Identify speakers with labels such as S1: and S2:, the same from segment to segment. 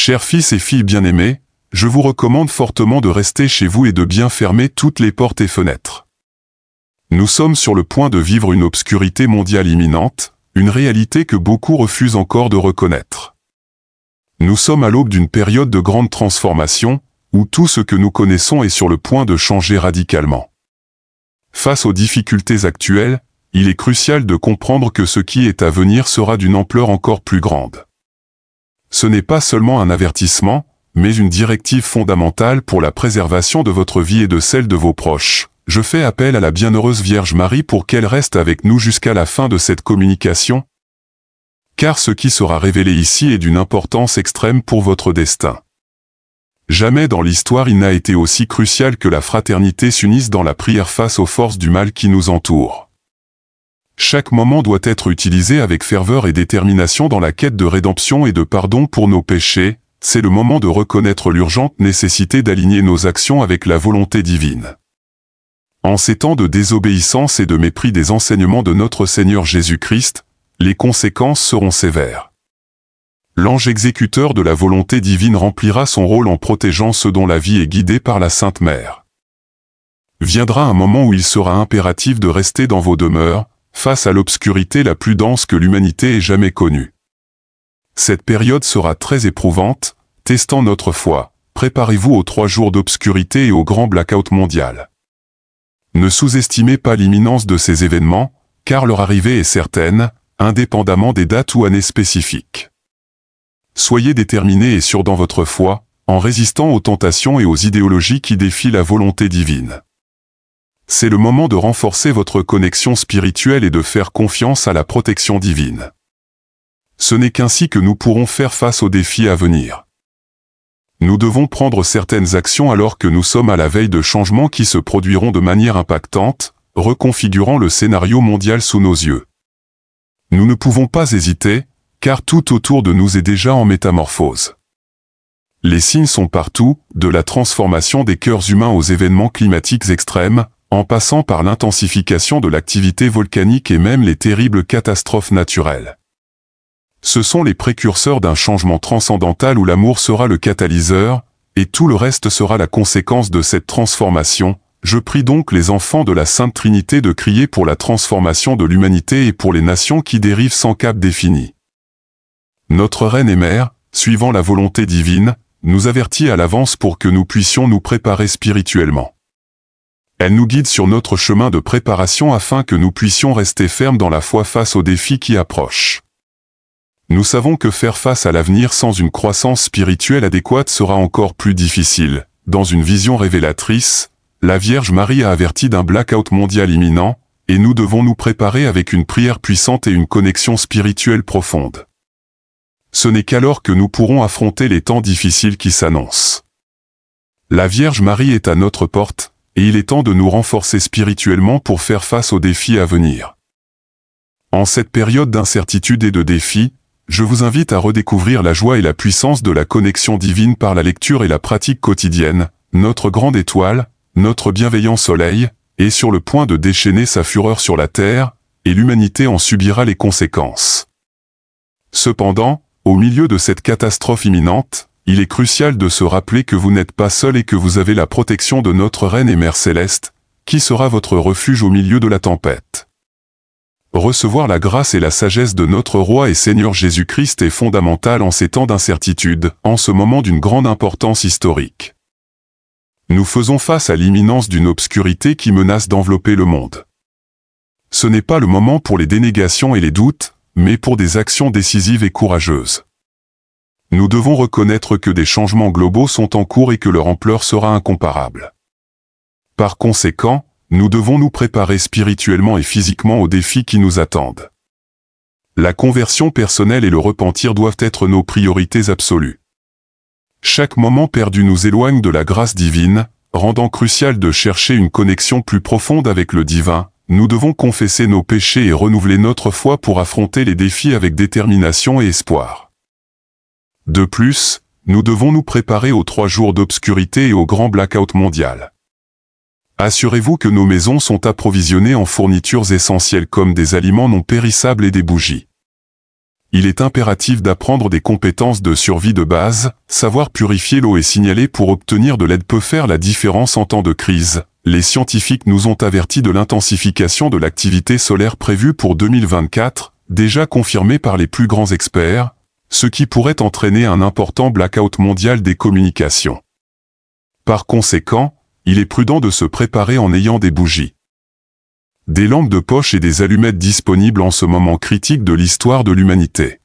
S1: Chers fils et filles bien-aimés, je vous recommande fortement de rester chez vous et de bien fermer toutes les portes et fenêtres. Nous sommes sur le point de vivre une obscurité mondiale imminente, une réalité que beaucoup refusent encore de reconnaître. Nous sommes à l'aube d'une période de grande transformation, où tout ce que nous connaissons est sur le point de changer radicalement. Face aux difficultés actuelles, il est crucial de comprendre que ce qui est à venir sera d'une ampleur encore plus grande. Ce n'est pas seulement un avertissement, mais une directive fondamentale pour la préservation de votre vie et de celle de vos proches. Je fais appel à la bienheureuse Vierge Marie pour qu'elle reste avec nous jusqu'à la fin de cette communication, car ce qui sera révélé ici est d'une importance extrême pour votre destin. Jamais dans l'histoire il n'a été aussi crucial que la fraternité s'unisse dans la prière face aux forces du mal qui nous entourent. Chaque moment doit être utilisé avec ferveur et détermination dans la quête de rédemption et de pardon pour nos péchés. C'est le moment de reconnaître l'urgente nécessité d'aligner nos actions avec la volonté divine. En ces temps de désobéissance et de mépris des enseignements de notre Seigneur Jésus-Christ, les conséquences seront sévères. L'ange exécuteur de la volonté divine remplira son rôle en protégeant ceux dont la vie est guidée par la Sainte Mère. Viendra un moment où il sera impératif de rester dans vos demeures, face à l'obscurité la plus dense que l'humanité ait jamais connue. Cette période sera très éprouvante, testant notre foi. Préparez-vous aux 3 jours d'obscurité et au grand blackout mondial. Ne sous-estimez pas l'imminence de ces événements, car leur arrivée est certaine, indépendamment des dates ou années spécifiques. Soyez déterminés et sûrs dans votre foi, en résistant aux tentations et aux idéologies qui défient la volonté divine. C'est le moment de renforcer votre connexion spirituelle et de faire confiance à la protection divine. Ce n'est qu'ainsi que nous pourrons faire face aux défis à venir. Nous devons prendre certaines actions alors que nous sommes à la veille de changements qui se produiront de manière impactante, reconfigurant le scénario mondial sous nos yeux. Nous ne pouvons pas hésiter, car tout autour de nous est déjà en métamorphose. Les signes sont partout, de la transformation des cœurs humains aux événements climatiques extrêmes, en passant par l'intensification de l'activité volcanique et même les terribles catastrophes naturelles. Ce sont les précurseurs d'un changement transcendantal où l'amour sera le catalyseur, et tout le reste sera la conséquence de cette transformation. Je prie donc les enfants de la Sainte Trinité de crier pour la transformation de l'humanité et pour les nations qui dérivent sans cap défini. Notre Reine et Mère, suivant la volonté divine, nous avertit à l'avance pour que nous puissions nous préparer spirituellement. Elle nous guide sur notre chemin de préparation afin que nous puissions rester fermes dans la foi face aux défis qui approchent. Nous savons que faire face à l'avenir sans une croissance spirituelle adéquate sera encore plus difficile. Dans une vision révélatrice, la Vierge Marie a averti d'un blackout mondial imminent, et nous devons nous préparer avec une prière puissante et une connexion spirituelle profonde. Ce n'est qu'alors que nous pourrons affronter les temps difficiles qui s'annoncent. La Vierge Marie est à notre porte, et il est temps de nous renforcer spirituellement pour faire face aux défis à venir. En cette période d'incertitude et de défis, je vous invite à redécouvrir la joie et la puissance de la connexion divine par la lecture et la pratique quotidienne. Notre grande étoile, notre bienveillant soleil, est sur le point de déchaîner sa fureur sur la terre, et l'humanité en subira les conséquences. Cependant, au milieu de cette catastrophe imminente, il est crucial de se rappeler que vous n'êtes pas seul et que vous avez la protection de notre Reine et Mère Céleste, qui sera votre refuge au milieu de la tempête. Recevoir la grâce et la sagesse de notre Roi et Seigneur Jésus-Christ est fondamental en ces temps d'incertitude, en ce moment d'une grande importance historique. Nous faisons face à l'imminence d'une obscurité qui menace d'envelopper le monde. Ce n'est pas le moment pour les dénégations et les doutes, mais pour des actions décisives et courageuses. Nous devons reconnaître que des changements globaux sont en cours et que leur ampleur sera incomparable. Par conséquent, nous devons nous préparer spirituellement et physiquement aux défis qui nous attendent. La conversion personnelle et le repentir doivent être nos priorités absolues. Chaque moment perdu nous éloigne de la grâce divine, rendant crucial de chercher une connexion plus profonde avec le divin. Nous devons confesser nos péchés et renouveler notre foi pour affronter les défis avec détermination et espoir. De plus, nous devons nous préparer aux 3 jours d'obscurité et au grand blackout mondial. Assurez-vous que nos maisons sont approvisionnées en fournitures essentielles comme des aliments non périssables et des bougies. il est impératif d'apprendre des compétences de survie de base. Savoir purifier l'eau et signaler pour obtenir de l'aide peut faire la différence en temps de crise. Les scientifiques nous ont avertis de l'intensification de l'activité solaire prévue pour 2024, déjà confirmée par les plus grands experts, ce qui pourrait entraîner un important blackout mondial des communications. Par conséquent, il est prudent de se préparer en ayant des bougies, des lampes de poche et des allumettes disponibles en ce moment critique de l'histoire de l'humanité.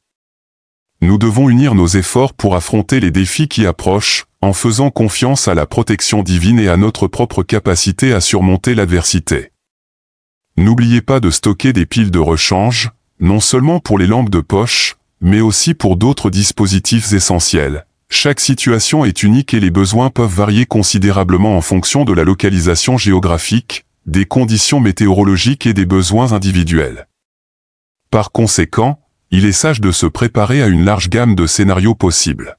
S1: Nous devons unir nos efforts pour affronter les défis qui approchent, en faisant confiance à la protection divine et à notre propre capacité à surmonter l'adversité. N'oubliez pas de stocker des piles de rechange, non seulement pour les lampes de poche, mais aussi pour d'autres dispositifs essentiels. Chaque situation est unique et les besoins peuvent varier considérablement en fonction de la localisation géographique, des conditions météorologiques et des besoins individuels. Par conséquent, il est sage de se préparer à une large gamme de scénarios possibles.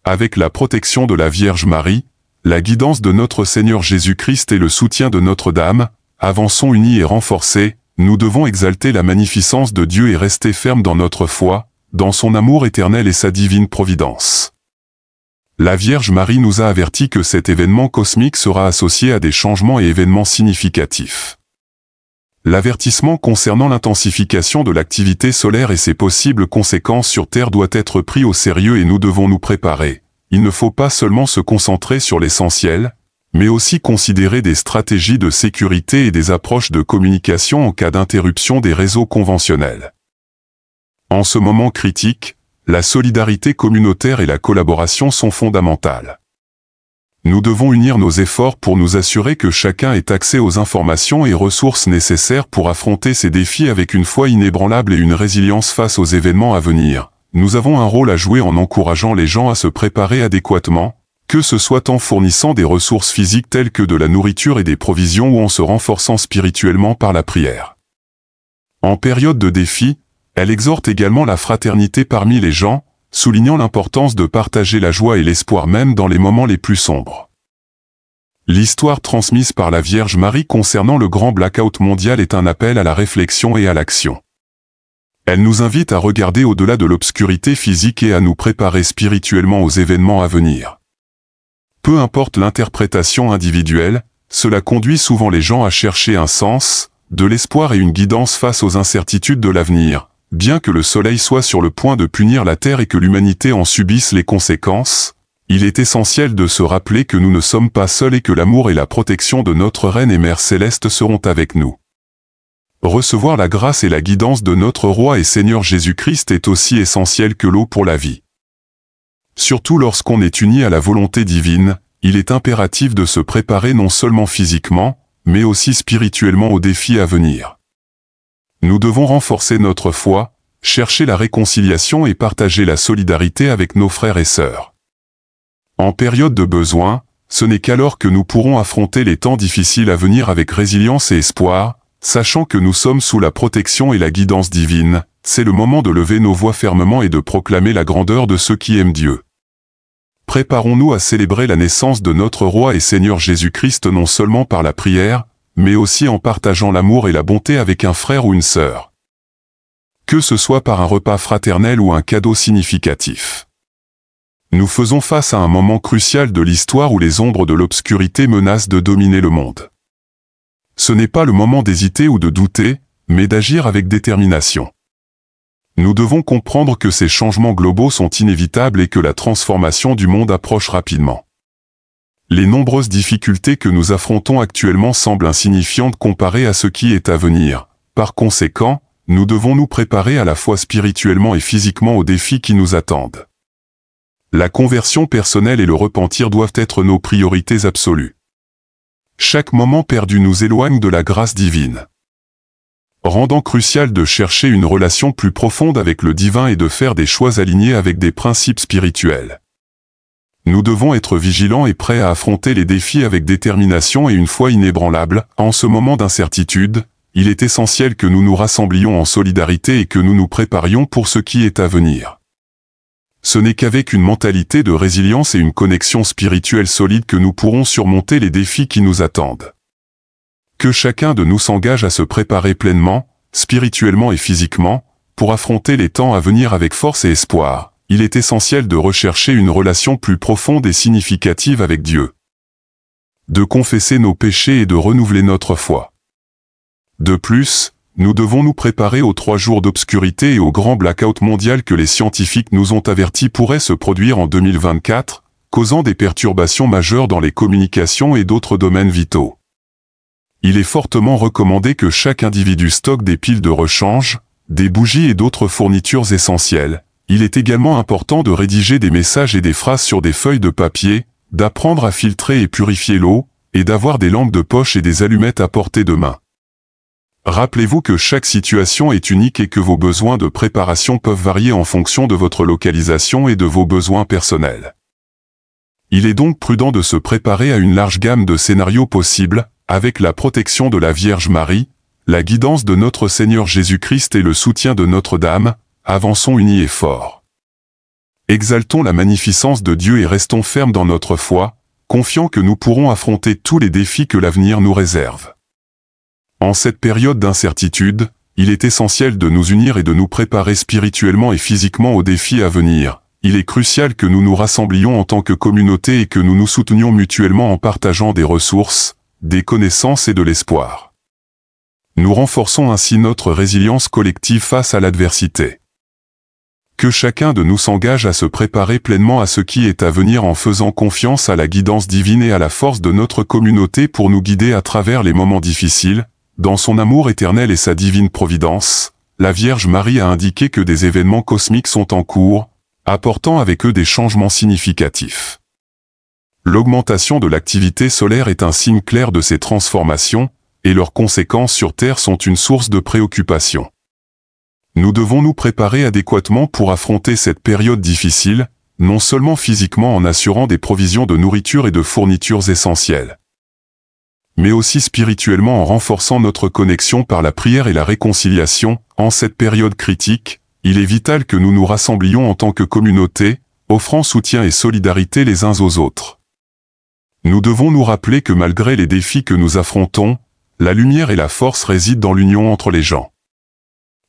S1: Avec la protection de la Vierge Marie, la guidance de notre Seigneur Jésus-Christ et le soutien de Notre-Dame, avançons unis et renforcés, nous devons exalter la magnificence de Dieu et rester fermes dans notre foi, dans son amour éternel et sa divine providence. La Vierge Marie nous a averti que cet événement cosmique sera associé à des changements et événements significatifs. L'avertissement concernant l'intensification de l'activité solaire et ses possibles conséquences sur Terre doit être pris au sérieux et nous devons nous préparer. Il ne faut pas seulement se concentrer sur l'essentiel, mais aussi considérer des stratégies de sécurité et des approches de communication en cas d'interruption des réseaux conventionnels. En ce moment critique, la solidarité communautaire et la collaboration sont fondamentales. Nous devons unir nos efforts pour nous assurer que chacun ait accès aux informations et ressources nécessaires pour affronter ces défis avec une foi inébranlable et une résilience face aux événements à venir. Nous avons un rôle à jouer en encourageant les gens à se préparer adéquatement, que ce soit en fournissant des ressources physiques telles que de la nourriture et des provisions ou en se renforçant spirituellement par la prière. En période de défi, elle exhorte également la fraternité parmi les gens, soulignant l'importance de partager la joie et l'espoir même dans les moments les plus sombres. L'histoire transmise par la Vierge Marie concernant le grand blackout mondial est un appel à la réflexion et à l'action. Elle nous invite à regarder au-delà de l'obscurité physique et à nous préparer spirituellement aux événements à venir. Peu importe l'interprétation individuelle, cela conduit souvent les gens à chercher un sens, de l'espoir et une guidance face aux incertitudes de l'avenir. Bien que le soleil soit sur le point de punir la Terre et que l'humanité en subisse les conséquences, il est essentiel de se rappeler que nous ne sommes pas seuls et que l'amour et la protection de notre Reine et Mère Céleste seront avec nous. Recevoir la grâce et la guidance de notre Roi et Seigneur Jésus-Christ est aussi essentiel que l'eau pour la vie. Surtout lorsqu'on est uni à la volonté divine, il est impératif de se préparer non seulement physiquement, mais aussi spirituellement aux défis à venir. Nous devons renforcer notre foi, chercher la réconciliation et partager la solidarité avec nos frères et sœurs. En période de besoin, ce n'est qu'alors que nous pourrons affronter les temps difficiles à venir avec résilience et espoir, sachant que nous sommes sous la protection et la guidance divine. C'est le moment de lever nos voix fermement et de proclamer la grandeur de ceux qui aiment Dieu. Préparons-nous à célébrer la naissance de notre Roi et Seigneur Jésus-Christ non seulement par la prière, mais aussi en partageant l'amour et la bonté avec un frère ou une sœur. Que ce soit par un repas fraternel ou un cadeau significatif. Nous faisons face à un moment crucial de l'histoire où les ombres de l'obscurité menacent de dominer le monde. Ce n'est pas le moment d'hésiter ou de douter, mais d'agir avec détermination. Nous devons comprendre que ces changements globaux sont inévitables et que la transformation du monde approche rapidement. Les nombreuses difficultés que nous affrontons actuellement semblent insignifiantes comparées à ce qui est à venir. Par conséquent, nous devons nous préparer à la fois spirituellement et physiquement aux défis qui nous attendent. La conversion personnelle et le repentir doivent être nos priorités absolues. Chaque moment perdu nous éloigne de la grâce divine, rendant crucial de chercher une relation plus profonde avec le divin et de faire des choix alignés avec des principes spirituels. Nous devons être vigilants et prêts à affronter les défis avec détermination et une foi inébranlable. En ce moment d'incertitude, il est essentiel que nous nous rassemblions en solidarité et que nous nous préparions pour ce qui est à venir. Ce n'est qu'avec une mentalité de résilience et une connexion spirituelle solide que nous pourrons surmonter les défis qui nous attendent. Que chacun de nous s'engage à se préparer pleinement, spirituellement et physiquement, pour affronter les temps à venir avec force et espoir, il est essentiel de rechercher une relation plus profonde et significative avec Dieu. De confesser nos péchés et de renouveler notre foi. De plus, nous devons nous préparer aux 3 jours d'obscurité et au grand blackout mondial que les scientifiques nous ont avertis pourrait se produire en 2024, causant des perturbations majeures dans les communications et d'autres domaines vitaux. Il est fortement recommandé que chaque individu stocke des piles de rechange, des bougies et d'autres fournitures essentielles. Il est également important de rédiger des messages et des phrases sur des feuilles de papier, d'apprendre à filtrer et purifier l'eau, et d'avoir des lampes de poche et des allumettes à portée de main. Rappelez-vous que chaque situation est unique et que vos besoins de préparation peuvent varier en fonction de votre localisation et de vos besoins personnels. Il est donc prudent de se préparer à une large gamme de scénarios possibles, avec la protection de la Vierge Marie, la guidance de notre Seigneur Jésus-Christ et le soutien de Notre-Dame. Avançons unis et forts. Exaltons la magnificence de Dieu et restons fermes dans notre foi, confiants que nous pourrons affronter tous les défis que l'avenir nous réserve. En cette période d'incertitude, il est essentiel de nous unir et de nous préparer spirituellement et physiquement aux défis à venir. Il est crucial que nous nous rassemblions en tant que communauté et que nous nous soutenions mutuellement en partageant des ressources, des connaissances et de l'espoir. Nous renforçons ainsi notre résilience collective face à l'adversité. Que chacun de nous s'engage à se préparer pleinement à ce qui est à venir en faisant confiance à la guidance divine et à la force de notre communauté pour nous guider à travers les moments difficiles. Dans son amour éternel et sa divine providence, la Vierge Marie a indiqué que des événements cosmiques sont en cours, apportant avec eux des changements significatifs. L'augmentation de l'activité solaire est un signe clair de ces transformations, et leurs conséquences sur Terre sont une source de préoccupation. Nous devons nous préparer adéquatement pour affronter cette période difficile, non seulement physiquement en assurant des provisions de nourriture et de fournitures essentielles, mais aussi spirituellement en renforçant notre connexion par la prière et la réconciliation. En cette période critique, il est vital que nous nous rassemblions en tant que communauté, offrant soutien et solidarité les uns aux autres. Nous devons nous rappeler que malgré les défis que nous affrontons, la lumière et la force résident dans l'union entre les gens.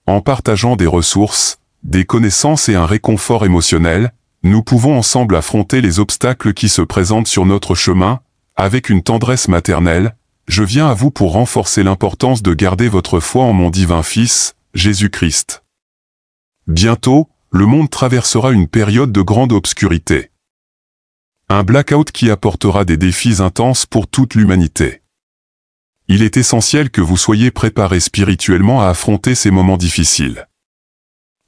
S1: En partageant des ressources, des connaissances et un réconfort émotionnel, nous pouvons ensemble affronter les obstacles qui se présentent sur notre chemin. Avec une tendresse maternelle, je viens à vous pour renforcer l'importance de garder votre foi en mon divin Fils, Jésus-Christ. Bientôt, le monde traversera une période de grande obscurité. Un blackout qui apportera des défis intenses pour toute l'humanité. Il est essentiel que vous soyez préparés spirituellement à affronter ces moments difficiles.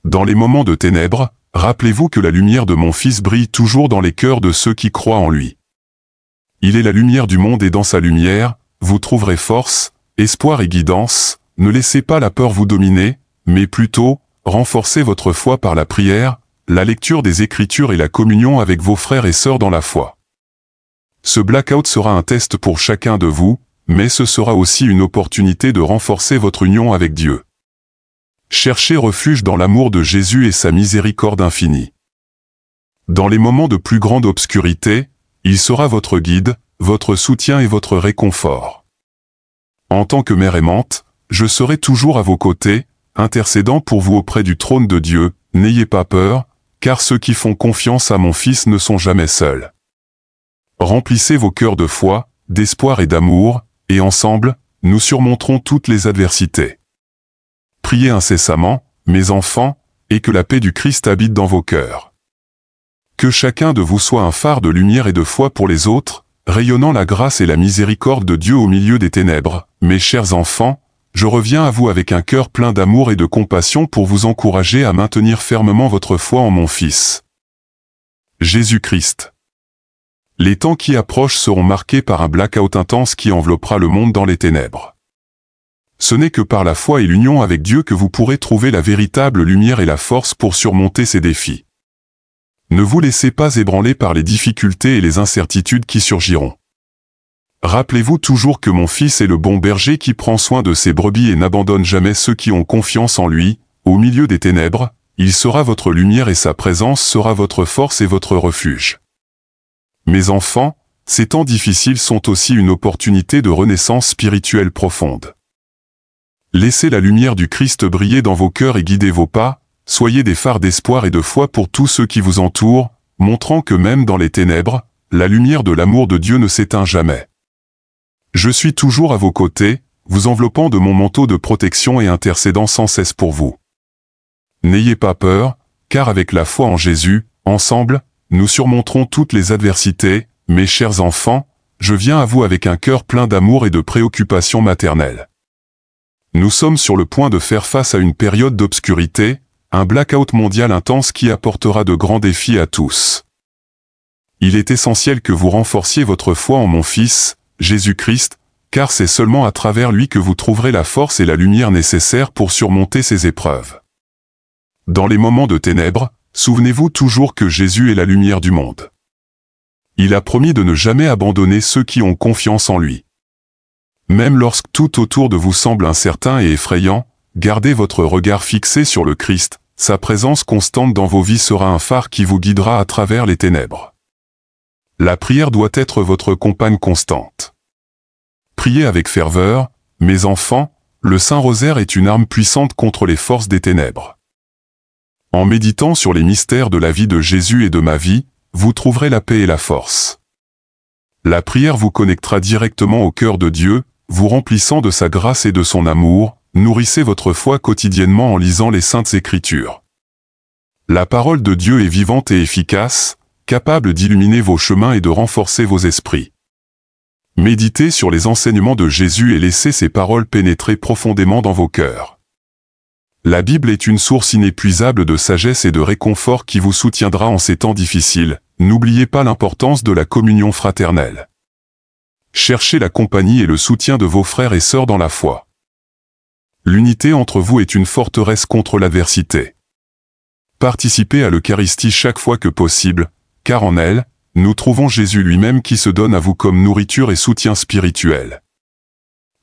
S1: Dans les moments de ténèbres, rappelez-vous que la lumière de mon Fils brille toujours dans les cœurs de ceux qui croient en lui. Il est la lumière du monde et dans sa lumière, vous trouverez force, espoir et guidance. Ne laissez pas la peur vous dominer, mais plutôt, renforcez votre foi par la prière, la lecture des Écritures et la communion avec vos frères et sœurs dans la foi. Ce blackout sera un test pour chacun de vous, mais ce sera aussi une opportunité de renforcer votre union avec Dieu. Cherchez refuge dans l'amour de Jésus et sa miséricorde infinie. Dans les moments de plus grande obscurité, il sera votre guide, votre soutien et votre réconfort. En tant que mère aimante, je serai toujours à vos côtés, intercédant pour vous auprès du trône de Dieu. N'ayez pas peur, car ceux qui font confiance à mon Fils ne sont jamais seuls. Remplissez vos cœurs de foi, d'espoir et d'amour, et ensemble, nous surmonterons toutes les adversités. Priez incessamment, mes enfants, et que la paix du Christ habite dans vos cœurs. Que chacun de vous soit un phare de lumière et de foi pour les autres, rayonnant la grâce et la miséricorde de Dieu au milieu des ténèbres. Mes chers enfants, je reviens à vous avec un cœur plein d'amour et de compassion pour vous encourager à maintenir fermement votre foi en mon Fils, Jésus-Christ. Les temps qui approchent seront marqués par un blackout intense qui enveloppera le monde dans les ténèbres. Ce n'est que par la foi et l'union avec Dieu que vous pourrez trouver la véritable lumière et la force pour surmonter ces défis. Ne vous laissez pas ébranler par les difficultés et les incertitudes qui surgiront. Rappelez-vous toujours que mon Fils est le bon berger qui prend soin de ses brebis et n'abandonne jamais ceux qui ont confiance en lui. Au milieu des ténèbres, il sera votre lumière et sa présence sera votre force et votre refuge. Mes enfants, ces temps difficiles sont aussi une opportunité de renaissance spirituelle profonde. Laissez la lumière du Christ briller dans vos cœurs et guider vos pas, soyez des phares d'espoir et de foi pour tous ceux qui vous entourent, montrant que même dans les ténèbres, la lumière de l'amour de Dieu ne s'éteint jamais. Je suis toujours à vos côtés, vous enveloppant de mon manteau de protection et intercédant sans cesse pour vous. N'ayez pas peur, car avec la foi en Jésus, ensemble, nous surmonterons toutes les adversités. Mes chers enfants, je viens à vous avec un cœur plein d'amour et de préoccupations maternelles. Nous sommes sur le point de faire face à une période d'obscurité, un blackout mondial intense qui apportera de grands défis à tous. Il est essentiel que vous renforciez votre foi en mon Fils, Jésus-Christ, car c'est seulement à travers lui que vous trouverez la force et la lumière nécessaires pour surmonter ces épreuves. Dans les moments de ténèbres, souvenez-vous toujours que Jésus est la lumière du monde. Il a promis de ne jamais abandonner ceux qui ont confiance en lui. Même lorsque tout autour de vous semble incertain et effrayant, gardez votre regard fixé sur le Christ, sa présence constante dans vos vies sera un phare qui vous guidera à travers les ténèbres. La prière doit être votre compagne constante. Priez avec ferveur, mes enfants, le Saint-Rosaire est une arme puissante contre les forces des ténèbres. En méditant sur les mystères de la vie de Jésus et de ma vie, vous trouverez la paix et la force. La prière vous connectera directement au cœur de Dieu, vous remplissant de sa grâce et de son amour. Nourrissez votre foi quotidiennement en lisant les Saintes Écritures. La parole de Dieu est vivante et efficace, capable d'illuminer vos chemins et de renforcer vos esprits. Méditez sur les enseignements de Jésus et laissez ces paroles pénétrer profondément dans vos cœurs. La Bible est une source inépuisable de sagesse et de réconfort qui vous soutiendra en ces temps difficiles. N'oubliez pas l'importance de la communion fraternelle. Cherchez la compagnie et le soutien de vos frères et sœurs dans la foi. L'unité entre vous est une forteresse contre l'adversité. Participez à l'Eucharistie chaque fois que possible, car en elle, nous trouvons Jésus lui-même qui se donne à vous comme nourriture et soutien spirituel.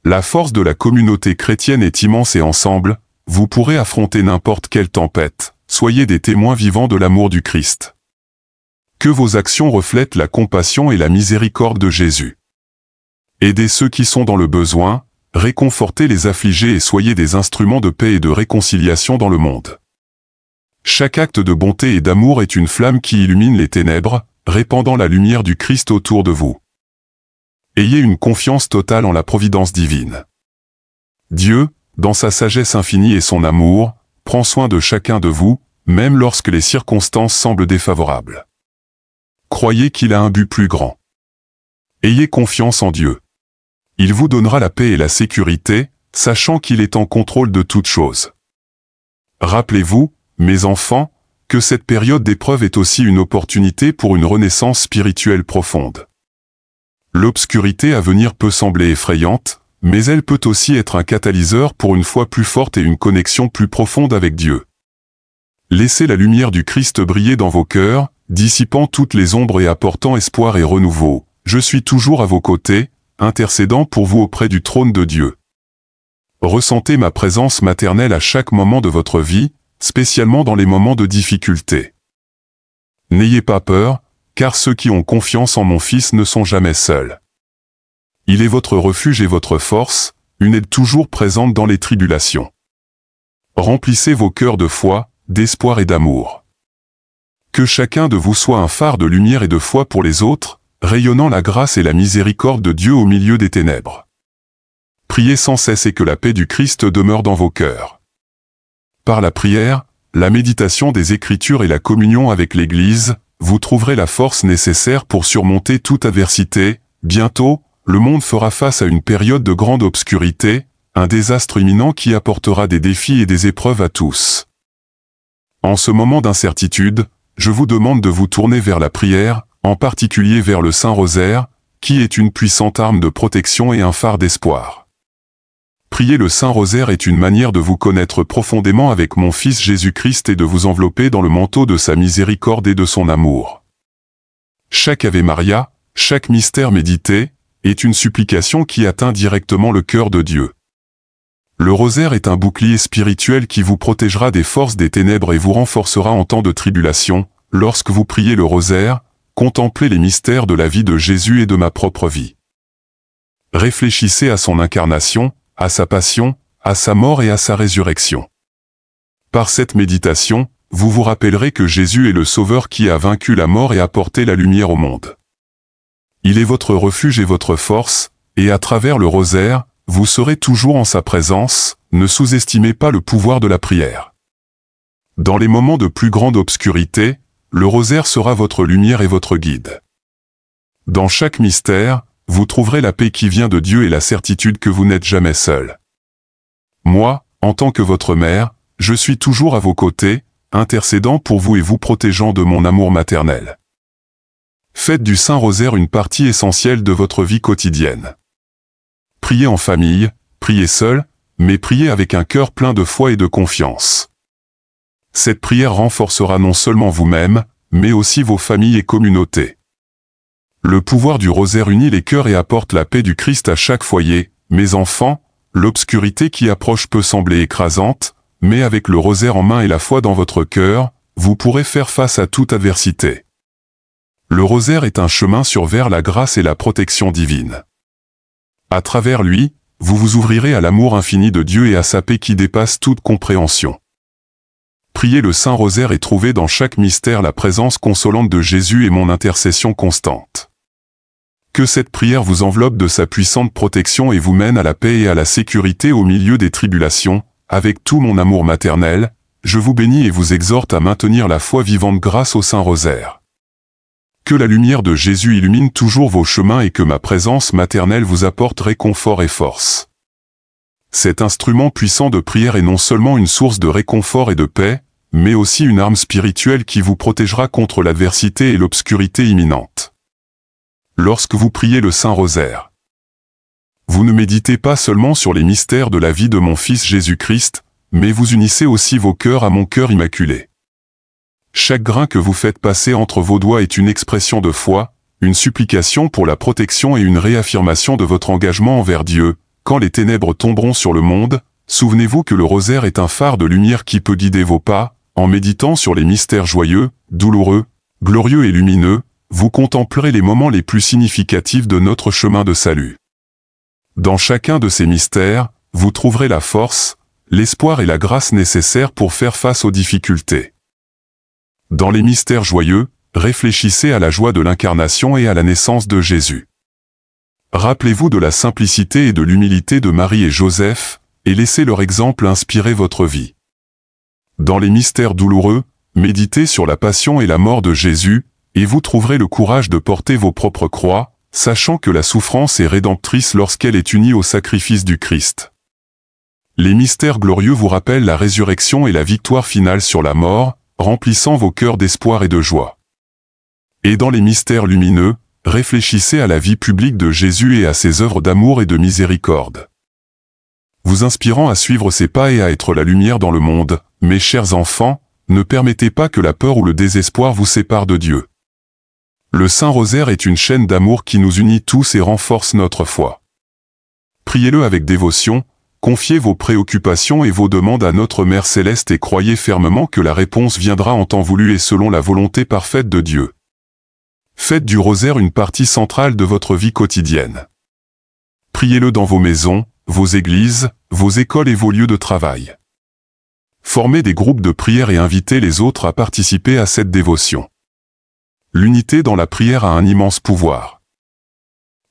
S1: La force de la communauté chrétienne est immense et ensemble, vous pourrez affronter n'importe quelle tempête. Soyez des témoins vivants de l'amour du Christ. Que vos actions reflètent la compassion et la miséricorde de Jésus. Aidez ceux qui sont dans le besoin, réconfortez les affligés et soyez des instruments de paix et de réconciliation dans le monde. Chaque acte de bonté et d'amour est une flamme qui illumine les ténèbres, répandant la lumière du Christ autour de vous. Ayez une confiance totale en la providence divine. Dieu, dans sa sagesse infinie et son amour, prend soin de chacun de vous, même lorsque les circonstances semblent défavorables. Croyez qu'il a un but plus grand. Ayez confiance en Dieu. Il vous donnera la paix et la sécurité, sachant qu'il est en contrôle de toutes choses. Rappelez-vous, mes enfants, que cette période d'épreuve est aussi une opportunité pour une renaissance spirituelle profonde. L'obscurité à venir peut sembler effrayante, mais elle peut aussi être un catalyseur pour une foi plus forte et une connexion plus profonde avec Dieu. Laissez la lumière du Christ briller dans vos cœurs, dissipant toutes les ombres et apportant espoir et renouveau. Je suis toujours à vos côtés, intercédant pour vous auprès du trône de Dieu. Ressentez ma présence maternelle à chaque moment de votre vie, spécialement dans les moments de difficulté. N'ayez pas peur, car ceux qui ont confiance en mon Fils ne sont jamais seuls. Il est votre refuge et votre force, une aide toujours présente dans les tribulations. Remplissez vos cœurs de foi, d'espoir et d'amour. Que chacun de vous soit un phare de lumière et de foi pour les autres, rayonnant la grâce et la miséricorde de Dieu au milieu des ténèbres. Priez sans cesse et que la paix du Christ demeure dans vos cœurs. Par la prière, la méditation des Écritures et la communion avec l'Église, vous trouverez la force nécessaire pour surmonter toute adversité. Bientôt, le monde fera face à une période de grande obscurité, un désastre imminent qui apportera des défis et des épreuves à tous. En ce moment d'incertitude, je vous demande de vous tourner vers la prière, en particulier vers le Saint-Rosaire, qui est une puissante arme de protection et un phare d'espoir. Prier le Saint-Rosaire est une manière de vous connaître profondément avec mon Fils Jésus-Christ et de vous envelopper dans le manteau de sa miséricorde et de son amour. Chaque Ave Maria, chaque mystère médité, est une supplication qui atteint directement le cœur de Dieu. Le rosaire est un bouclier spirituel qui vous protégera des forces des ténèbres et vous renforcera en temps de tribulation. Lorsque vous priez le rosaire, contemplez les mystères de la vie de Jésus et de ma propre vie. Réfléchissez à son incarnation, à sa passion, à sa mort et à sa résurrection. Par cette méditation, vous vous rappellerez que Jésus est le Sauveur qui a vaincu la mort et apporté la lumière au monde. Il est votre refuge et votre force, et à travers le rosaire, vous serez toujours en sa présence. Ne sous-estimez pas le pouvoir de la prière. Dans les moments de plus grande obscurité, le rosaire sera votre lumière et votre guide. Dans chaque mystère, vous trouverez la paix qui vient de Dieu et la certitude que vous n'êtes jamais seul. Moi, en tant que votre mère, je suis toujours à vos côtés, intercédant pour vous et vous protégeant de mon amour maternel. Faites du Saint-Rosaire une partie essentielle de votre vie quotidienne. Priez en famille, priez seul, mais priez avec un cœur plein de foi et de confiance. Cette prière renforcera non seulement vous-même, mais aussi vos familles et communautés. Le pouvoir du rosaire unit les cœurs et apporte la paix du Christ à chaque foyer. Mes enfants, l'obscurité qui approche peut sembler écrasante, mais avec le rosaire en main et la foi dans votre cœur, vous pourrez faire face à toute adversité. Le rosaire est un chemin vers la grâce et la protection divine. À travers lui, vous vous ouvrirez à l'amour infini de Dieu et à sa paix qui dépasse toute compréhension. Priez le Saint-Rosaire et trouvez dans chaque mystère la présence consolante de Jésus et mon intercession constante. Que cette prière vous enveloppe de sa puissante protection et vous mène à la paix et à la sécurité au milieu des tribulations. Avec tout mon amour maternel, je vous bénis et vous exhorte à maintenir la foi vivante grâce au Saint-Rosaire. Que la lumière de Jésus illumine toujours vos chemins et que ma présence maternelle vous apporte réconfort et force. Cet instrument puissant de prière est non seulement une source de réconfort et de paix, mais aussi une arme spirituelle qui vous protégera contre l'adversité et l'obscurité imminente. Lorsque vous priez le Saint-Rosaire, vous ne méditez pas seulement sur les mystères de la vie de mon Fils Jésus-Christ, mais vous unissez aussi vos cœurs à mon cœur immaculé. Chaque grain que vous faites passer entre vos doigts est une expression de foi, une supplication pour la protection et une réaffirmation de votre engagement envers Dieu. Quand les ténèbres tomberont sur le monde, souvenez-vous que le rosaire est un phare de lumière qui peut guider vos pas. En méditant sur les mystères joyeux, douloureux, glorieux et lumineux, vous contemplerez les moments les plus significatifs de notre chemin de salut. Dans chacun de ces mystères, vous trouverez la force, l'espoir et la grâce nécessaires pour faire face aux difficultés. Dans les mystères joyeux, réfléchissez à la joie de l'incarnation et à la naissance de Jésus. Rappelez-vous de la simplicité et de l'humilité de Marie et Joseph, et laissez leur exemple inspirer votre vie. Dans les mystères douloureux, méditez sur la passion et la mort de Jésus, et vous trouverez le courage de porter vos propres croix, sachant que la souffrance est rédemptrice lorsqu'elle est unie au sacrifice du Christ. Les mystères glorieux vous rappellent la résurrection et la victoire finale sur la mort, remplissant vos cœurs d'espoir et de joie. Et dans les mystères lumineux, réfléchissez à la vie publique de Jésus et à ses œuvres d'amour et de miséricorde. Vous inspirant à suivre ses pas et à être la lumière dans le monde, mes chers enfants, ne permettez pas que la peur ou le désespoir vous séparent de Dieu. Le Saint-Rosaire est une chaîne d'amour qui nous unit tous et renforce notre foi. Priez-le avec dévotion, confiez vos préoccupations et vos demandes à notre Mère Céleste et croyez fermement que la réponse viendra en temps voulu et selon la volonté parfaite de Dieu. Faites du rosaire une partie centrale de votre vie quotidienne. Priez-le dans vos maisons, vos églises, vos écoles et vos lieux de travail. Formez des groupes de prière et invitez les autres à participer à cette dévotion. L'unité dans la prière a un immense pouvoir.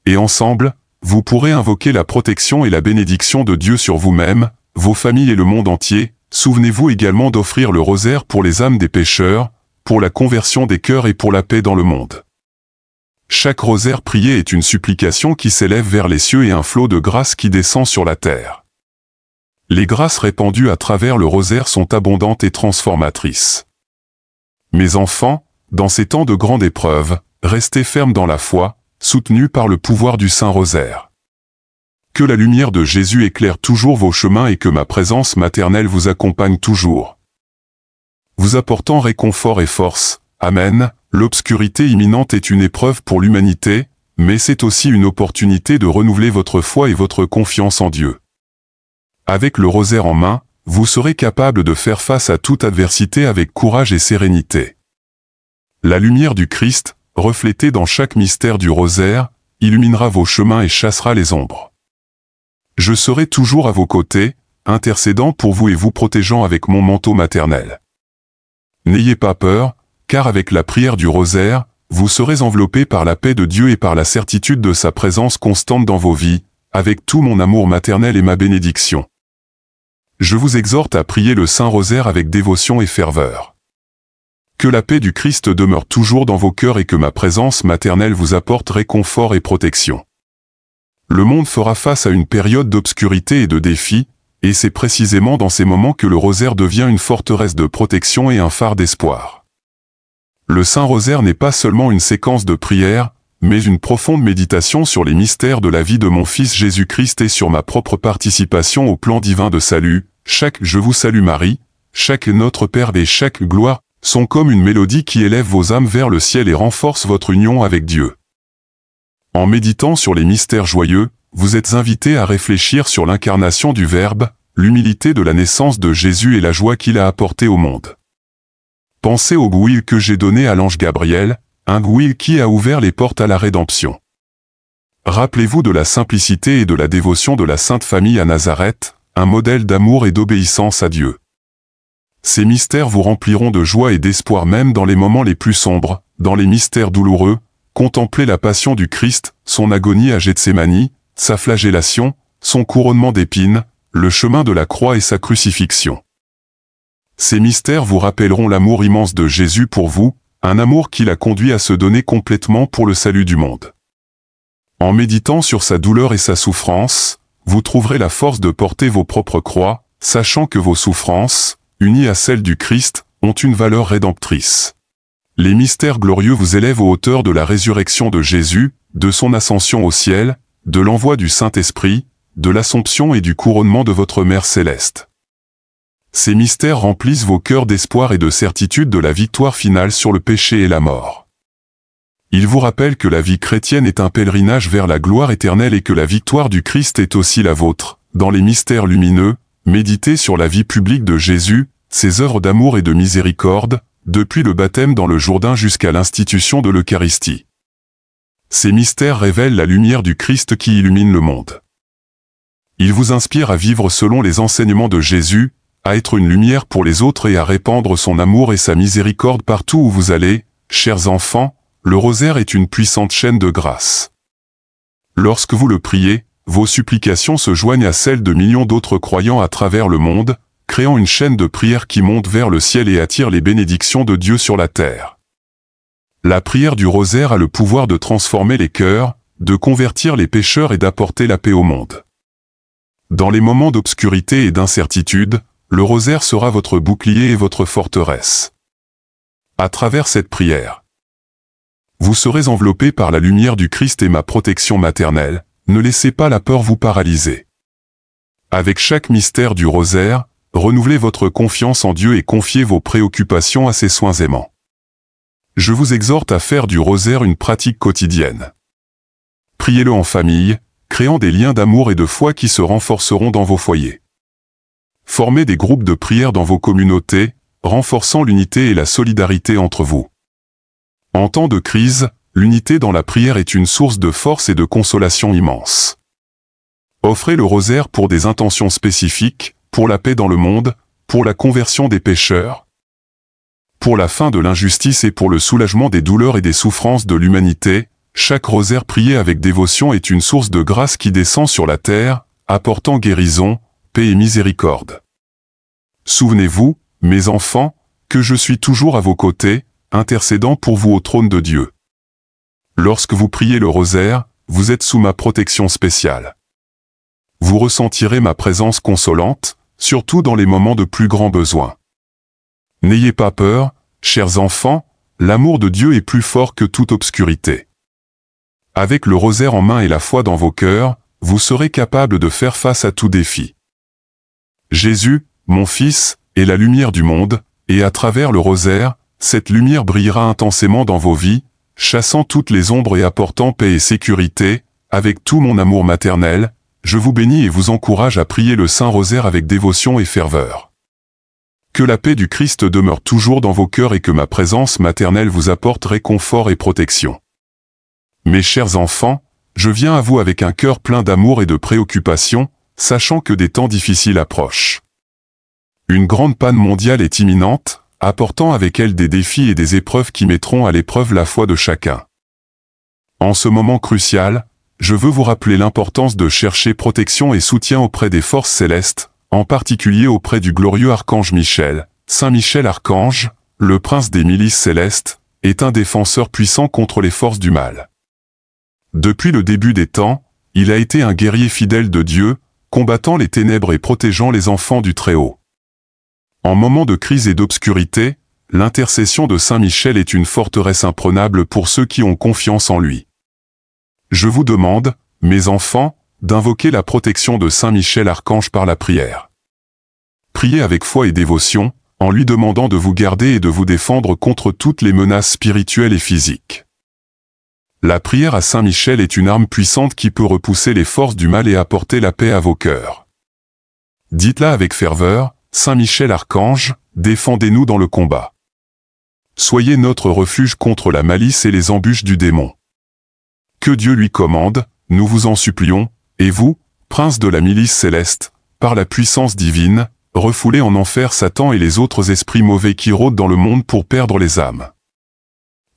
S1: Et ensemble, vous pourrez invoquer la protection et la bénédiction de Dieu sur vous-même, vos familles et le monde entier. Souvenez-vous également d'offrir le rosaire pour les âmes des pécheurs, pour la conversion des cœurs et pour la paix dans le monde. Chaque rosaire prié est une supplication qui s'élève vers les cieux et un flot de grâce qui descend sur la terre. Les grâces répandues à travers le rosaire sont abondantes et transformatrices. Mes enfants, dans ces temps de grande épreuve, restez fermes dans la foi, soutenus par le pouvoir du Saint-Rosaire. Que la lumière de Jésus éclaire toujours vos chemins et que ma présence maternelle vous accompagne toujours. Vous apportant réconfort et force, Amen. L'obscurité imminente est une épreuve pour l'humanité, mais c'est aussi une opportunité de renouveler votre foi et votre confiance en Dieu. Avec le rosaire en main, vous serez capable de faire face à toute adversité avec courage et sérénité. La lumière du Christ, reflétée dans chaque mystère du rosaire, illuminera vos chemins et chassera les ombres. Je serai toujours à vos côtés, intercédant pour vous et vous protégeant avec mon manteau maternel. N'ayez pas peur, car avec la prière du rosaire, vous serez enveloppés par la paix de Dieu et par la certitude de sa présence constante dans vos vies, avec tout mon amour maternel et ma bénédiction. Je vous exhorte à prier le Saint Rosaire avec dévotion et ferveur. Que la paix du Christ demeure toujours dans vos cœurs et que ma présence maternelle vous apporte réconfort et protection. Le monde fera face à une période d'obscurité et de défi, et c'est précisément dans ces moments que le rosaire devient une forteresse de protection et un phare d'espoir. Le Saint Rosaire n'est pas seulement une séquence de prières, mais une profonde méditation sur les mystères de la vie de mon Fils Jésus-Christ et sur ma propre participation au plan divin de salut. Chaque « Je vous salue Marie », chaque « Notre Père » et chaque « Gloire » sont comme une mélodie qui élève vos âmes vers le ciel et renforce votre union avec Dieu. En méditant sur les mystères joyeux, vous êtes invités à réfléchir sur l'incarnation du Verbe, l'humilité de la naissance de Jésus et la joie qu'il a apportée au monde. Pensez au goût que j'ai donné à l'ange Gabriel, un goût qui a ouvert les portes à la rédemption. Rappelez-vous de la simplicité et de la dévotion de la Sainte Famille à Nazareth, un modèle d'amour et d'obéissance à Dieu. Ces mystères vous rempliront de joie et d'espoir même dans les moments les plus sombres, dans les mystères douloureux. Contemplez la passion du Christ, son agonie à Gethsémani, sa flagellation, son couronnement d'épines, le chemin de la croix et sa crucifixion. Ces mystères vous rappelleront l'amour immense de Jésus pour vous, un amour qui l'a conduit à se donner complètement pour le salut du monde. En méditant sur sa douleur et sa souffrance, vous trouverez la force de porter vos propres croix, sachant que vos souffrances, unies à celles du Christ, ont une valeur rédemptrice. Les mystères glorieux vous élèvent aux hauteurs de la résurrection de Jésus, de son ascension au ciel, de l'envoi du Saint-Esprit, de l'Assomption et du couronnement de votre Mère céleste. Ces mystères remplissent vos cœurs d'espoir et de certitude de la victoire finale sur le péché et la mort. Ils vous rappellent que la vie chrétienne est un pèlerinage vers la gloire éternelle et que la victoire du Christ est aussi la vôtre. Dans les mystères lumineux, méditez sur la vie publique de Jésus, ses œuvres d'amour et de miséricorde, depuis le baptême dans le Jourdain jusqu'à l'institution de l'Eucharistie. Ces mystères révèlent la lumière du Christ qui illumine le monde. Ils vous inspirent à vivre selon les enseignements de Jésus, à être une lumière pour les autres et à répandre son amour et sa miséricorde partout où vous allez. Chers enfants, le rosaire est une puissante chaîne de grâce. Lorsque vous le priez, vos supplications se joignent à celles de millions d'autres croyants à travers le monde, créant une chaîne de prière qui monte vers le ciel et attire les bénédictions de Dieu sur la terre. La prière du rosaire a le pouvoir de transformer les cœurs, de convertir les pécheurs et d'apporter la paix au monde. Dans les moments d'obscurité et d'incertitude, le rosaire sera votre bouclier et votre forteresse. À travers cette prière, vous serez enveloppés par la lumière du Christ et ma protection maternelle. Ne laissez pas la peur vous paralyser. Avec chaque mystère du rosaire, renouvelez votre confiance en Dieu et confiez vos préoccupations à ses soins aimants. Je vous exhorte à faire du rosaire une pratique quotidienne. Priez-le en famille, créant des liens d'amour et de foi qui se renforceront dans vos foyers. Formez des groupes de prière dans vos communautés, renforçant l'unité et la solidarité entre vous. En temps de crise, l'unité dans la prière est une source de force et de consolation immense. Offrez le rosaire pour des intentions spécifiques, pour la paix dans le monde, pour la conversion des pécheurs, pour la fin de l'injustice et pour le soulagement des douleurs et des souffrances de l'humanité. Chaque rosaire prié avec dévotion est une source de grâce qui descend sur la terre, apportant guérison, paix et miséricorde. Souvenez-vous, mes enfants, que je suis toujours à vos côtés, intercédant pour vous au trône de Dieu. Lorsque vous priez le rosaire, vous êtes sous ma protection spéciale. Vous ressentirez ma présence consolante, surtout dans les moments de plus grand besoin. N'ayez pas peur, chers enfants, l'amour de Dieu est plus fort que toute obscurité. Avec le rosaire en main et la foi dans vos cœurs, vous serez capables de faire face à tout défi. Jésus, mon Fils, est la lumière du monde, et à travers le rosaire, cette lumière brillera intensément dans vos vies, chassant toutes les ombres et apportant paix et sécurité. Avec tout mon amour maternel, je vous bénis et vous encourage à prier le Saint Rosaire avec dévotion et ferveur. Que la paix du Christ demeure toujours dans vos cœurs et que ma présence maternelle vous apporte réconfort et protection. Mes chers enfants, je viens à vous avec un cœur plein d'amour et de préoccupation, sachant que des temps difficiles approchent. Une grande panne mondiale est imminente, apportant avec elle des défis et des épreuves qui mettront à l'épreuve la foi de chacun. En ce moment crucial, je veux vous rappeler l'importance de chercher protection et soutien auprès des forces célestes, en particulier auprès du glorieux archange Michel. Saint Michel archange, le prince des milices célestes, est un défenseur puissant contre les forces du mal. Depuis le début des temps, il a été un guerrier fidèle de Dieu, combattant les ténèbres et protégeant les enfants du Très-Haut. En moment de crise et d'obscurité, l'intercession de Saint Michel est une forteresse imprenable pour ceux qui ont confiance en lui. Je vous demande, mes enfants, d'invoquer la protection de Saint Michel archange par la prière. Priez avec foi et dévotion, en lui demandant de vous garder et de vous défendre contre toutes les menaces spirituelles et physiques. La prière à Saint Michel est une arme puissante qui peut repousser les forces du mal et apporter la paix à vos cœurs. Dites-la avec ferveur, Saint Michel archange, défendez-nous dans le combat. Soyez notre refuge contre la malice et les embûches du démon. Que Dieu lui commande, nous vous en supplions, et vous, prince de la milice céleste, par la puissance divine, refoulez en enfer Satan et les autres esprits mauvais qui rôdent dans le monde pour perdre les âmes.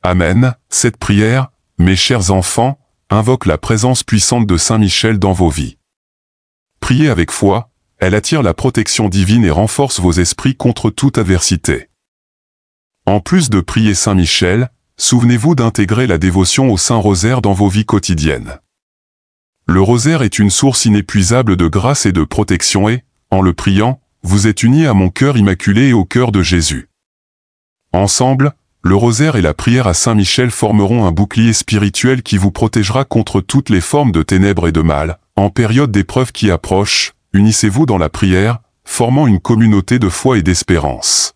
S1: Amen. Cette prière, mes chers enfants, invoque la présence puissante de Saint Michel dans vos vies. Priez avec foi, elle attire la protection divine et renforce vos esprits contre toute adversité. En plus de prier Saint Michel, souvenez-vous d'intégrer la dévotion au Saint Rosaire dans vos vies quotidiennes. Le rosaire est une source inépuisable de grâce et de protection et, en le priant, vous êtes unis à mon cœur immaculé et au cœur de Jésus. Ensemble, le rosaire et la prière à Saint Michel formeront un bouclier spirituel qui vous protégera contre toutes les formes de ténèbres et de mal. En période d'épreuve qui approche, unissez-vous dans la prière, formant une communauté de foi et d'espérance.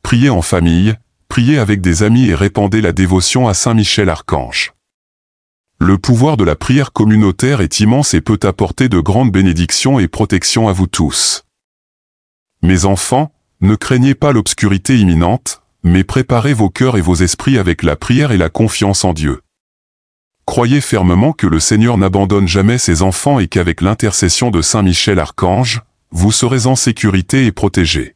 S1: Priez en famille, priez avec des amis et répandez la dévotion à Saint Michel archange. Le pouvoir de la prière communautaire est immense et peut apporter de grandes bénédictions et protections à vous tous. Mes enfants, ne craignez pas l'obscurité imminente, mais préparez vos cœurs et vos esprits avec la prière et la confiance en Dieu. Croyez fermement que le Seigneur n'abandonne jamais ses enfants et qu'avec l'intercession de Saint Michel archange, vous serez en sécurité et protégés.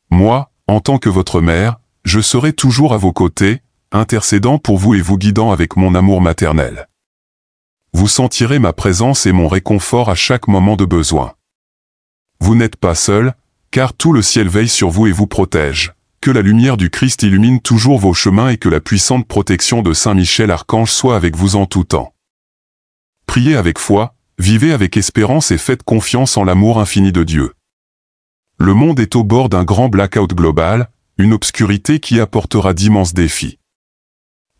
S1: Moi, en tant que votre mère, je serai toujours à vos côtés, intercédant pour vous et vous guidant avec mon amour maternel. Vous sentirez ma présence et mon réconfort à chaque moment de besoin. Vous n'êtes pas seul, car tout le ciel veille sur vous et vous protège. Que la lumière du Christ illumine toujours vos chemins et que la puissante protection de Saint Michel archange soit avec vous en tout temps. Priez avec foi, vivez avec espérance et faites confiance en l'amour infini de Dieu. Le monde est au bord d'un grand blackout global, une obscurité qui apportera d'immenses défis.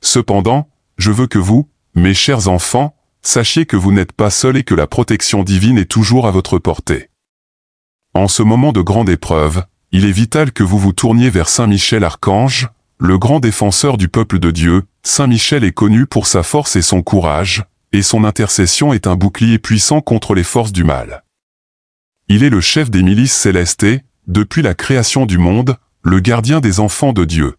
S1: Cependant, je veux que vous, mes chers enfants, sachiez que vous n'êtes pas seuls et que la protection divine est toujours à votre portée. En ce moment de grande épreuve, il est vital que vous vous tourniez vers Saint Michel archange, le grand défenseur du peuple de Dieu. Saint Michel est connu pour sa force et son courage, et son intercession est un bouclier puissant contre les forces du mal. Il est le chef des milices célestes et, depuis la création du monde, le gardien des enfants de Dieu,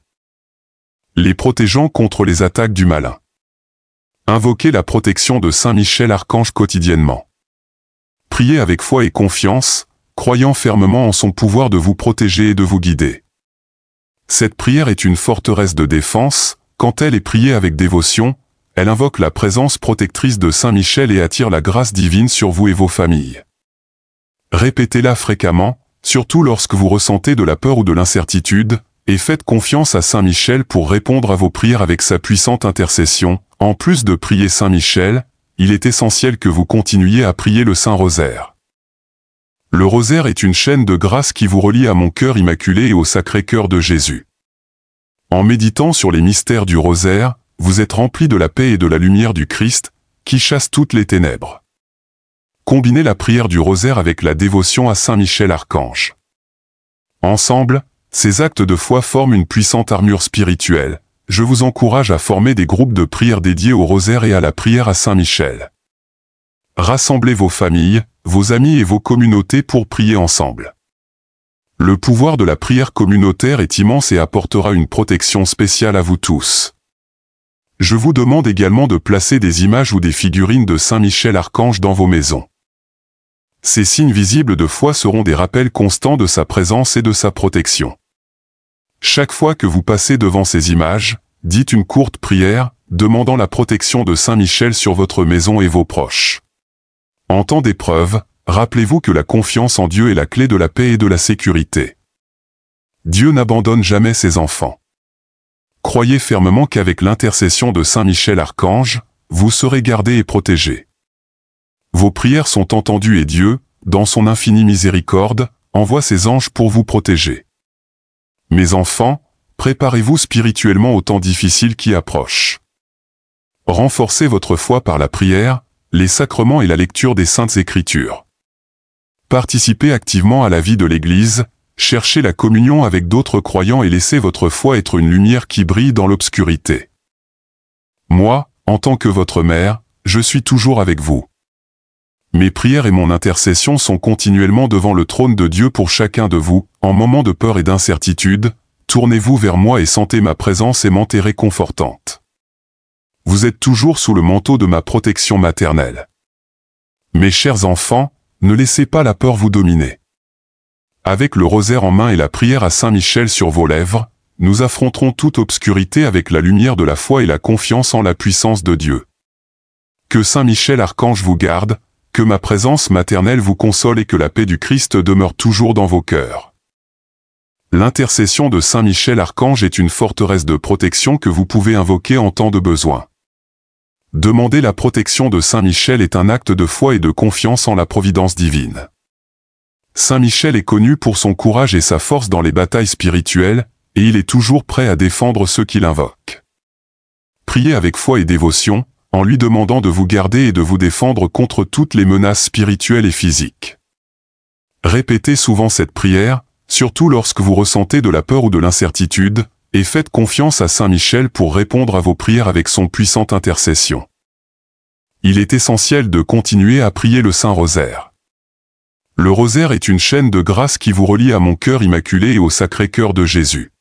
S1: les protégeant contre les attaques du malin. Invoquez la protection de Saint Michel archange quotidiennement. Priez avec foi et confiance, croyant fermement en son pouvoir de vous protéger et de vous guider. Cette prière est une forteresse de défense. Quand elle est priée avec dévotion, elle invoque la présence protectrice de Saint Michel et attire la grâce divine sur vous et vos familles. Répétez-la fréquemment, surtout lorsque vous ressentez de la peur ou de l'incertitude, et faites confiance à Saint Michel pour répondre à vos prières avec sa puissante intercession. En plus de prier Saint Michel, il est essentiel que vous continuiez à prier le Saint Rosaire. Le rosaire est une chaîne de grâce qui vous relie à mon cœur immaculé et au Sacré-Cœur de Jésus. En méditant sur les mystères du rosaire, vous êtes remplis de la paix et de la lumière du Christ, qui chasse toutes les ténèbres. Combinez la prière du rosaire avec la dévotion à Saint Michel archange. Ensemble, ces actes de foi forment une puissante armure spirituelle. Je vous encourage à former des groupes de prière dédiés au rosaire et à la prière à Saint Michel. Rassemblez vos familles, vos amis et vos communautés pour prier ensemble. Le pouvoir de la prière communautaire est immense et apportera une protection spéciale à vous tous. Je vous demande également de placer des images ou des figurines de Saint Michel archange dans vos maisons. Ces signes visibles de foi seront des rappels constants de sa présence et de sa protection. Chaque fois que vous passez devant ces images, dites une courte prière, demandant la protection de Saint Michel sur votre maison et vos proches. En temps d'épreuve, rappelez-vous que la confiance en Dieu est la clé de la paix et de la sécurité. Dieu n'abandonne jamais ses enfants. Croyez fermement qu'avec l'intercession de Saint Michel Archange, vous serez gardés et protégés. Vos prières sont entendues et Dieu, dans son infinie miséricorde, envoie ses anges pour vous protéger. Mes enfants, préparez-vous spirituellement au temps difficile qui approche. Renforcez votre foi par la prière, les sacrements et la lecture des Saintes Écritures. Participez activement à la vie de l'Église, cherchez la communion avec d'autres croyants et laissez votre foi être une lumière qui brille dans l'obscurité. Moi, en tant que votre mère, je suis toujours avec vous. Mes prières et mon intercession sont continuellement devant le trône de Dieu pour chacun de vous. En moments de peur et d'incertitude, tournez-vous vers moi et sentez ma présence aimante et réconfortante. Vous êtes toujours sous le manteau de ma protection maternelle. Mes chers enfants, ne laissez pas la peur vous dominer. Avec le rosaire en main et la prière à Saint Michel sur vos lèvres, nous affronterons toute obscurité avec la lumière de la foi et la confiance en la puissance de Dieu. Que Saint Michel Archange vous garde, que ma présence maternelle vous console et que la paix du Christ demeure toujours dans vos cœurs. L'intercession de Saint Michel Archange est une forteresse de protection que vous pouvez invoquer en temps de besoin. Demander la protection de Saint Michel est un acte de foi et de confiance en la providence divine. Saint Michel est connu pour son courage et sa force dans les batailles spirituelles, et il est toujours prêt à défendre ceux qui l'invoquent. Priez avec foi et dévotion, en lui demandant de vous garder et de vous défendre contre toutes les menaces spirituelles et physiques. Répétez souvent cette prière, surtout lorsque vous ressentez de la peur ou de l'incertitude, et faites confiance à Saint Michel pour répondre à vos prières avec son puissante intercession. Il est essentiel de continuer à prier le Saint Rosaire. Le rosaire est une chaîne de grâce qui vous relie à mon cœur immaculé et au Sacré-Cœur de Jésus.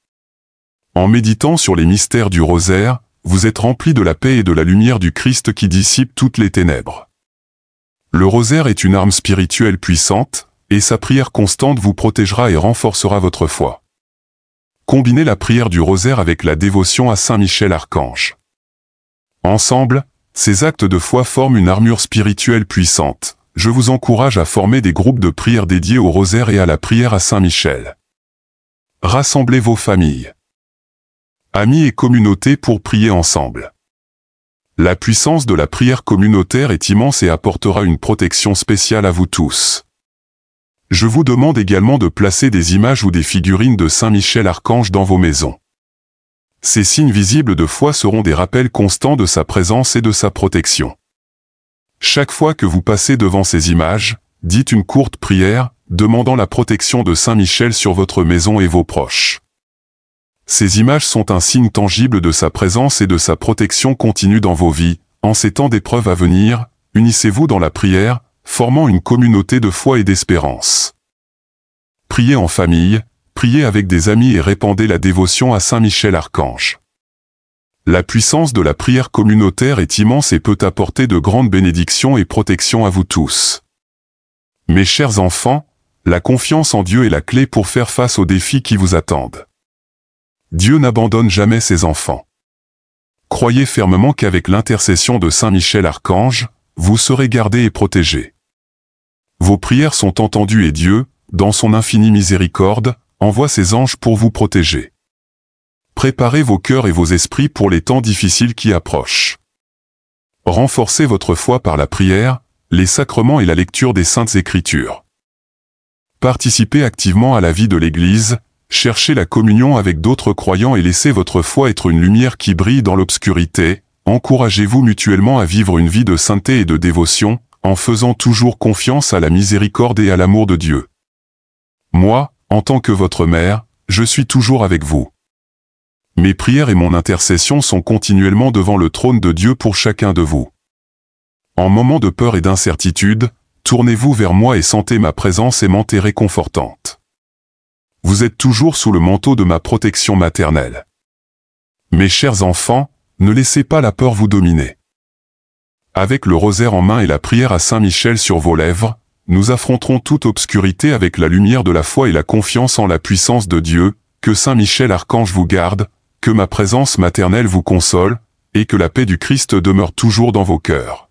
S1: En méditant sur les mystères du rosaire, vous êtes remplis de la paix et de la lumière du Christ qui dissipe toutes les ténèbres. Le rosaire est une arme spirituelle puissante, et sa prière constante vous protégera et renforcera votre foi. Combinez la prière du rosaire avec la dévotion à Saint Michel Archange. Ensemble, ces actes de foi forment une armure spirituelle puissante. Je vous encourage à former des groupes de prière dédiés au rosaire et à la prière à Saint Michel. Rassemblez vos familles, amis et communautés pour prier ensemble. La puissance de la prière communautaire est immense et apportera une protection spéciale à vous tous. Je vous demande également de placer des images ou des figurines de Saint Michel Archange dans vos maisons. Ces signes visibles de foi seront des rappels constants de sa présence et de sa protection. Chaque fois que vous passez devant ces images, dites une courte prière, demandant la protection de Saint Michel sur votre maison et vos proches. Ces images sont un signe tangible de sa présence et de sa protection continue dans vos vies. En ces temps d'épreuves à venir, unissez-vous dans la prière, formant une communauté de foi et d'espérance. Priez en famille, priez avec des amis et répandez la dévotion à Saint Michel Archange. La puissance de la prière communautaire est immense et peut apporter de grandes bénédictions et protections à vous tous. Mes chers enfants, la confiance en Dieu est la clé pour faire face aux défis qui vous attendent. Dieu n'abandonne jamais ses enfants. Croyez fermement qu'avec l'intercession de Saint Michel Archange, vous serez gardés et protégés. Vos prières sont entendues et Dieu, dans son infinie miséricorde, envoie ses anges pour vous protéger. Préparez vos cœurs et vos esprits pour les temps difficiles qui approchent. Renforcez votre foi par la prière, les sacrements et la lecture des Saintes Écritures. Participez activement à la vie de l'Église, cherchez la communion avec d'autres croyants et laissez votre foi être une lumière qui brille dans l'obscurité. Encouragez-vous mutuellement à vivre une vie de sainteté et de dévotion, en faisant toujours confiance à la miséricorde et à l'amour de Dieu. Moi, en tant que votre mère, je suis toujours avec vous. Mes prières et mon intercession sont continuellement devant le trône de Dieu pour chacun de vous. En moments de peur et d'incertitude, tournez-vous vers moi et sentez ma présence aimante et réconfortante. Vous êtes toujours sous le manteau de ma protection maternelle. Mes chers enfants, ne laissez pas la peur vous dominer. Avec le rosaire en main et la prière à Saint Michel sur vos lèvres, Nous affronterons toute obscurité avec la lumière de la foi et la confiance en la puissance de Dieu. Que Saint Michel Archange vous garde, que ma présence maternelle vous console, et que la paix du Christ demeure toujours dans vos cœurs.